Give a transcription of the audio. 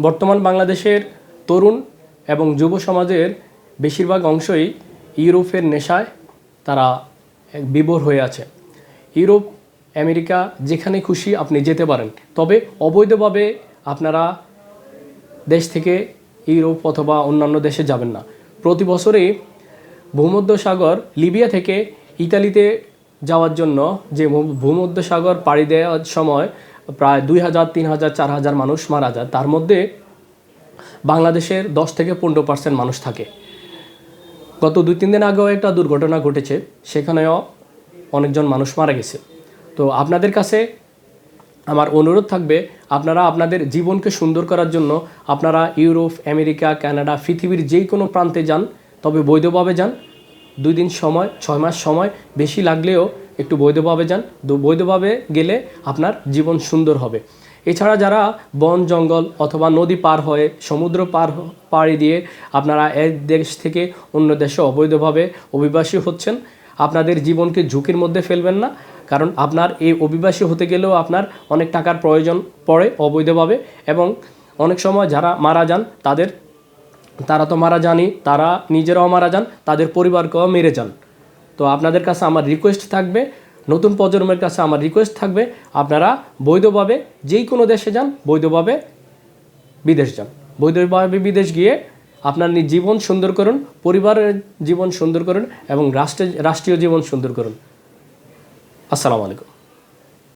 বর্তমান বাংলাদেশের তরুণ এবং যুব সমাজের বেশিরভাগ অংশই ইউরোপের নেশায় তারা বিভোর হয়ে আছে। ইউরোপ, আমেরিকা যেখানে খুশি আপনি যেতে পারেন, তবে অবৈধভাবে আপনারা দেশ থেকে ইউরোপ অথবা অন্যান্য দেশে যাবেন না। প্রতি বছরই ভূমধ্যসাগর লিবিয়া থেকে ইতালিতে যাওয়ার জন্য যে ভূমধ্যসাগর পাড়ি দেওয়ার সময় প্রায় 2000, 3000, 4000 মানুষ মারা যায়। তার মধ্যে বাংলাদেশের 10 থেকে 15% মানুষ থাকে। গত 2-3 দিন আগেও একটা দুর্ঘটনা ঘটেছে, সেখানেও অনেকজন মানুষ মারা গেছে। তো আপনাদের কাছে আমার অনুরোধ থাকবে, আপনারা আপনাদের জীবনকে সুন্দর করার জন্য আপনারা ইউরোপ, আমেরিকা, কানাডা, পৃথিবীর যেই কোনো প্রান্তে যান, তবে বৈধভাবে যান। 2 দিন সময়, 6 মাস সময়, বেশি লাগলেও একটু বৈধভাবে যান। বৈধভাবে গেলে আপনার জীবন সুন্দর হবে। এছাড়া যারা বন জঙ্গল অথবা নদী পার হয়ে সমুদ্র পাড়ি দিয়ে আপনারা এক দেশ থেকে অন্য দেশে অবৈধভাবে অভিবাসী হচ্ছেন, আপনাদের জীবনকে ঝুঁকির মধ্যে ফেলবেন না। কারণ আপনার এই অভিবাসী হতে গেলেও আপনার অনেক টাকার প্রয়োজন পড়ে অবৈধভাবে। এবং অনেক সময় যারা মারা যান তারা তো মারা যানই, তারা নিজেরাও মারা যান, তাদের পরিবারকেও মেরে যান। তো আপনাদের কাছে আমার রিকোয়েস্ট থাকবে, নতুন প্রজন্মের কাছে আমার রিকোয়েস্ট থাকবে, আপনারা বৈধভাবে যেই কোনো দেশে যান, বৈধভাবে বিদেশ যান। বৈধভাবে বিদেশ গিয়ে আপনার জীবন সুন্দর করুন, পরিবারের জীবন সুন্দর করুন এবং রাষ্ট্রীয় জীবন সুন্দর করুন। আসসালামু আলাইকুম।